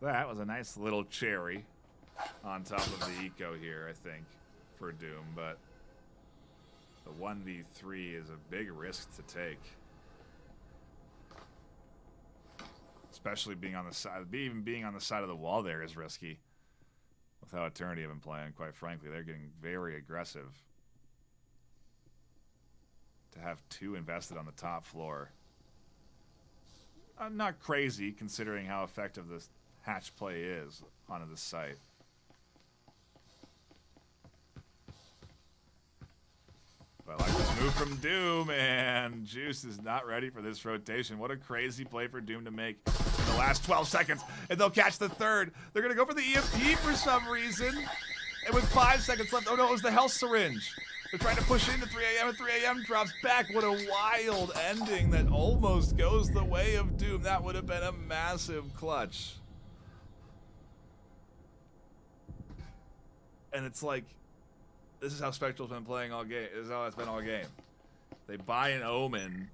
That was a nice little cherry on top of the eco here, I think, for Doom, but the 1v3 is a big risk to take. Especially being on the side, even being on the side of the wall there is risky. With how Eternity have been playing, quite frankly, they're getting very aggressive. To have 2 invested on the top floor, I'm not crazy considering how effective this hatch play is onto the site. move from Doom, and Juice is not ready for this rotation. What a crazy play for Doom to make in the last 12 seconds, and they'll catch the third. They're going to go for the EMP for some reason, and with 5 seconds left, oh no, it was the health syringe. They're trying to push into 3 a.m., and 3 a.m. drops back. What a wild ending that almost goes the way of Doom. That would have been a massive clutch. And it's like, this is how Spectral's been playing all game. This is how it's been all game. They buy an Omen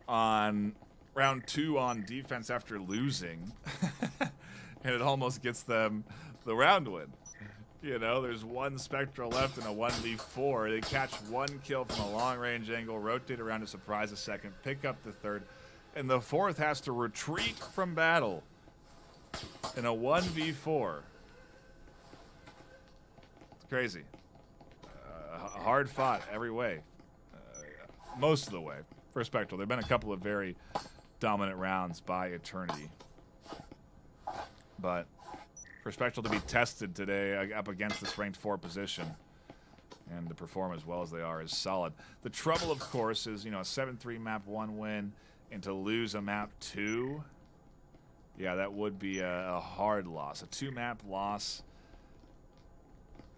on round 2 on defense after losing, and it almost gets them the round win. You know, there's one Spectral left in a 1v4. They catch 1 kill from a long-range angle, rotate around to surprise a second, pick up the third, and the fourth has to retreat from battle in a 1v4. It's crazy. Hard fought every way, most of the way for Spectral. There have been a couple of very dominant rounds by Eternity, but for Spectral to be tested today up against this ranked 4 position and to perform as well as they are is solid. The trouble, of course, is, you know, a 7-3 map 1 win, and to lose a map 2, yeah, that would be a hard loss. A 2 map loss.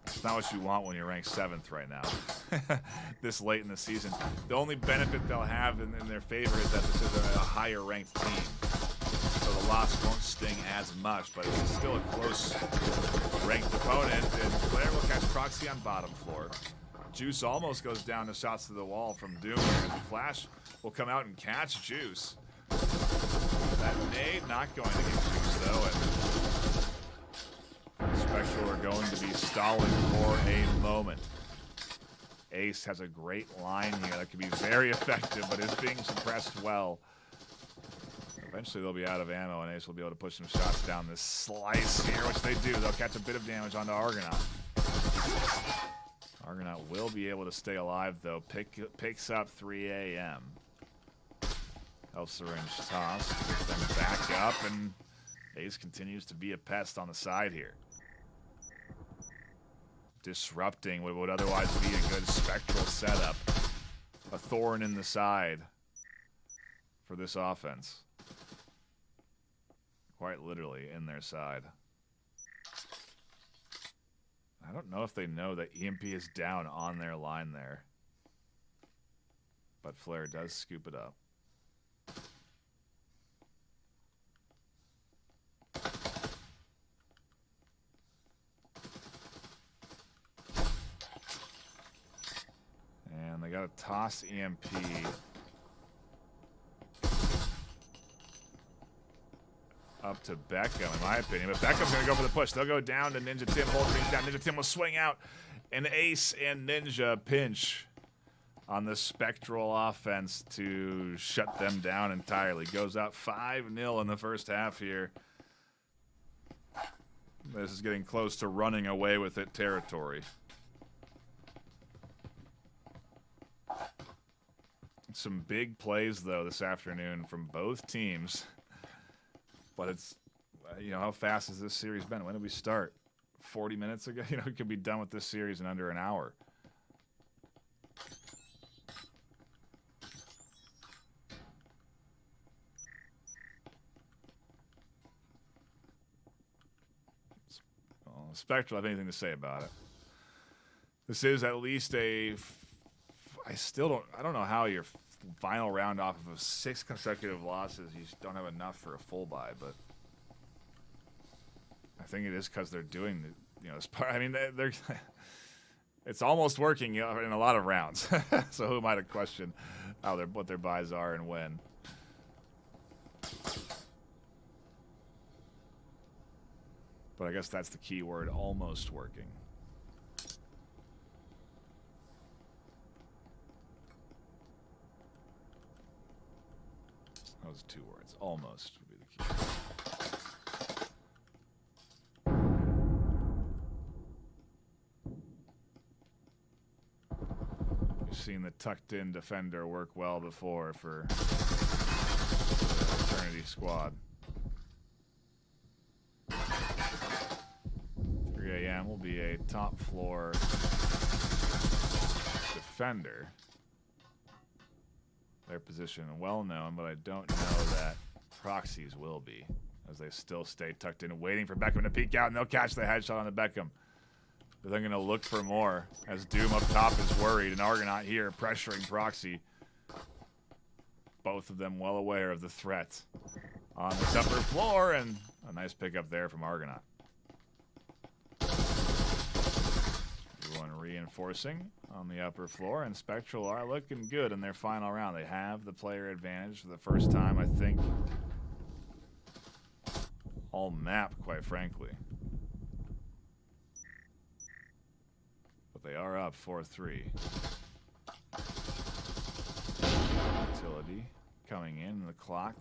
It's not what you want when you're ranked 7th right now, this late in the season. The only benefit they'll have in their favor is that this is a higher ranked team, so the loss won't sting as much, but it's still a close ranked opponent, and Claire will catch Proxy on bottom floor. Juice almost goes down to shots to the wall from Doom, and Flash will come out and catch Juice. That nade not going to get Juice, though, and Spectral are going to be stalling for a moment. Ace has a great line here that could be very effective, but is being suppressed well. Eventually they'll be out of ammo, and Ace will be able to push some shots down this slice here, which they do. They'll catch a bit of damage onto Argonaut. Argonaut will be able to stay alive, though. Picks up 3 a.m. Health syringe toss. Gets them back up, and Ace continues to be a pest on the side here. Disrupting what would otherwise be a good Spectral setup. A thorn in the side for this offense. Quite literally in their side. I don't know if they know that EMP is down on their line there. But Flare does scoop it up. And they got to toss EMP. Up to Beckham, in my opinion. But Beckham's going to go for the push. They'll go down to Ninja Tim, hold things down. Ninja Tim will swing out. And Ace and Ninja pinch on the Spectral offense to shut them down entirely. Goes out 5-0 in the first half here. This is getting close to running away with it territory. Some big plays, though, this afternoon from both teams. But it's, you know, how fast has this series been? When did we start? 40 minutes ago? You know, we could be done with this series in under an hour. Well, Spectral, I have anything to say about it. This is at least a, I don't know how your final round off of 6 consecutive losses, you don't have enough for a full buy, but I think it is because they're doing the, you know, this part. I mean, they're it's almost working in a lot of rounds. So who am I to question how what their buys are and when? But I guess that's the key word, almost working. Those 2 words. Almost would be the key. You've seen the tucked-in defender work well before for the Eternity squad. 3 a.m. will be a top-floor defender. Their position well known, but I don't know that Proxies will be, as they still stay tucked in, waiting for Beckham to peek out, and they'll catch the headshot on the Beckham. But they're going to look for more, as Doom up top is worried, and Argonaut here pressuring Proxy. Both of them well aware of the threat on this upper floor, and a nice pickup there from Argonaut. Everyone reinforcing on the upper floor, and Spectral are looking good in their final round. They have the player advantage for the first time, I think, all map, quite frankly. But they are up 4-3. Utility coming in, the clock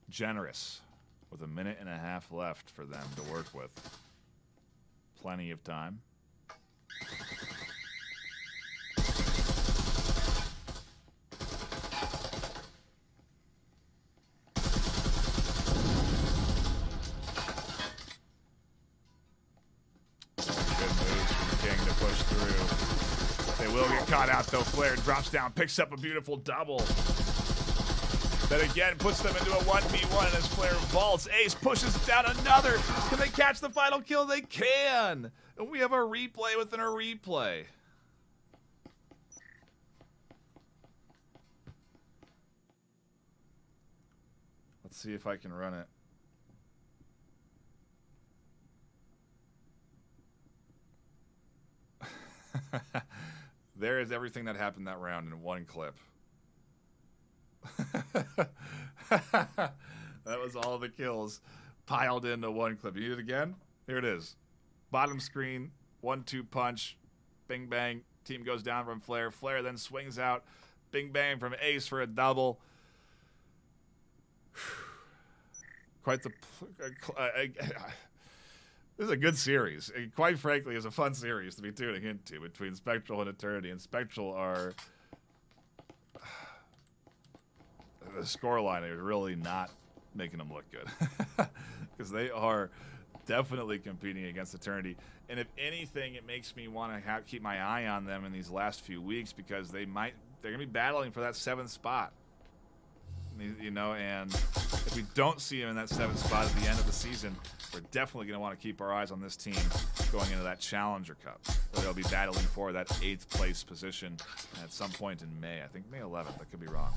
generous with 1.5 minutes left for them to work with. Plenty of time. Caught out though. Flare drops down, picks up a beautiful double. That again puts them into a 1v1, and as Flare vaults, Ace pushes down another. Can they catch the final kill? They can! And we have a replay within a replay. Let's see if I can run it. There is everything that happened that round in one clip. That was all the kills piled into one clip. You need it again? Here it is. Bottom screen, 1-2 punch, bing bang, team goes down from Flare. Flare then swings out, bing bang from Ace for a double. Quite the... This is a good series. And quite frankly, it's a fun series to be tuning into between Spectral and Eternity. And Spectral are... The scoreline is really not making them look good. Because they are definitely competing against Eternity. And if anything, it makes me want to keep my eye on them in these last few weeks, because they're going to be battling for that 7th spot. You know, and if we don't see him in that 7th spot at the end of the season, we're definitely going to want to keep our eyes on this team going into that Challenger Cup, where they'll be battling for that 8th place position at some point in May. I think May 11th. I could be wrong.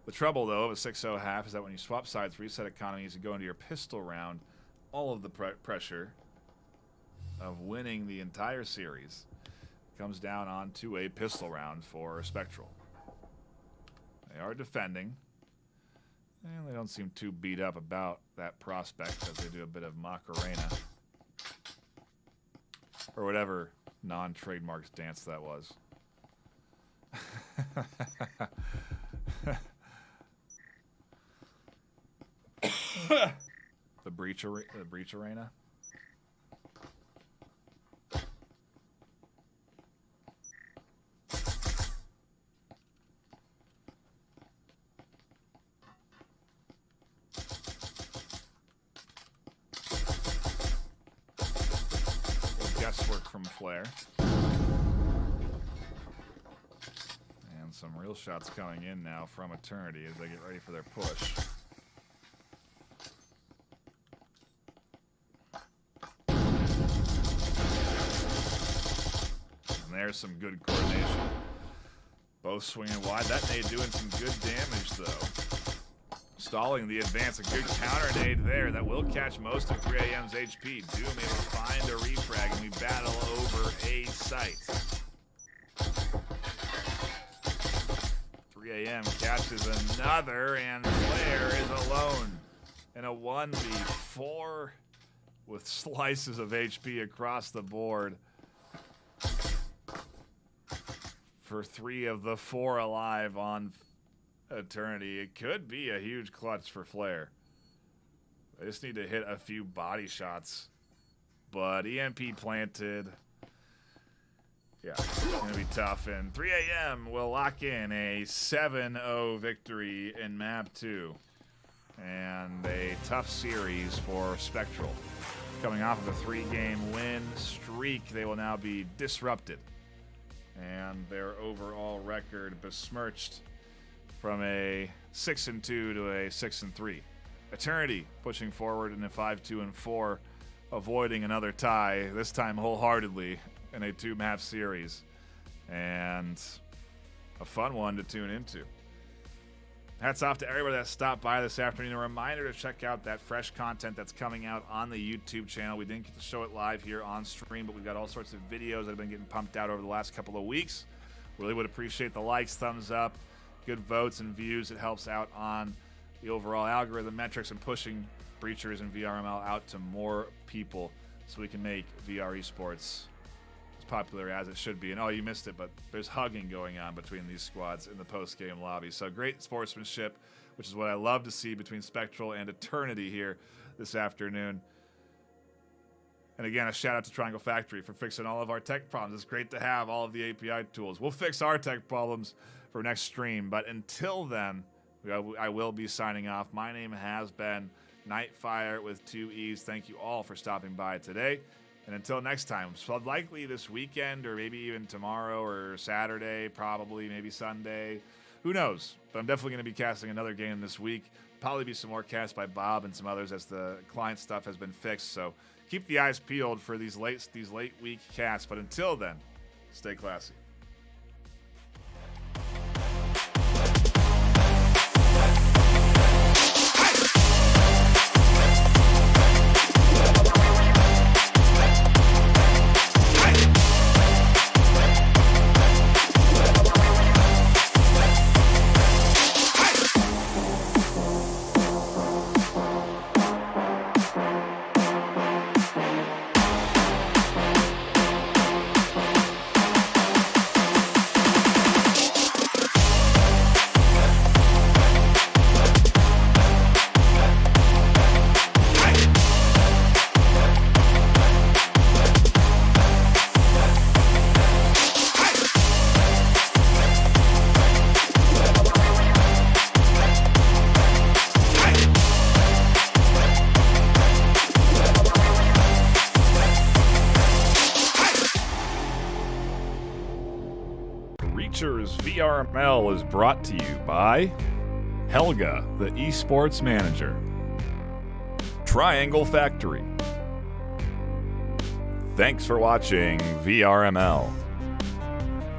The trouble, though, of a 6-0 half is that when you swap sides, reset economies, and go into your pistol round, all of the pressure of winning the entire series comes down onto a pistol round for Spectral. They are defending, and they don't seem too beat up about that prospect as they do a bit of Macarena, or whatever non-trademark dance that was. The breach arena. Guesswork from Flare. And some real shots coming in now from Eternity as they get ready for their push. There's some good coordination. Both swinging wide. That nade doing some good damage, though. Stalling the advance. A good counter nade there that will catch most of 3AM's HP. Doom able to find a refrag, and we battle over a site. 3AM catches another, and Flare is alone in a 1v4 with slices of HP across the board. For 3 of the 4 alive on Eternity. It could be a huge clutch for Flare. They just need to hit a few body shots. But EMP planted. Yeah, it's going to be tough. And 3AM will lock in a 7-0 victory in map 2. And a tough series for Spectral. coming off of a 3-game win streak. They will now be disrupted, and their overall record besmirched from a 6-2 to a 6-3. Eternity pushing forward in a 5-2-4, avoiding another tie, this time wholeheartedly in a 2-match series, and a fun one to tune into. Hats off to everybody that stopped by this afternoon. A reminder to check out that fresh content that's coming out on the YouTube channel. We didn't get to show it live here on stream, but we've got all sorts of videos that have been getting pumped out over the last couple of weeks. Really would appreciate the likes, thumbs up, good votes and views. It helps out on the overall algorithm metrics and pushing Breachers and VRML out to more people so we can make VR esports as popular as it should be. And oh, you missed it, but there's hugging going on between these squads in the post-game lobby. So great sportsmanship, which is what I love to see between Spectral and Eternity here this afternoon. And again, a shout out to Triangle Factory for fixing all of our tech problems. It's great to have all of the API tools. We'll fix our tech problems for next stream, but until then, I will be signing off. My name has been Nightfire with 2 E's. Thank you all for stopping by today. And until next time, so likely this weekend or maybe even tomorrow or Saturday, probably, maybe Sunday. Who knows? But I'm definitely going to be casting another game this week. Probably be some more casts by Bob and some others as the client stuff has been fixed. So keep the eyes peeled for these late week casts. But until then, stay classy. VRML is brought to you by Helga, the esports manager, Triangle Factory. Thanks for watching VRML.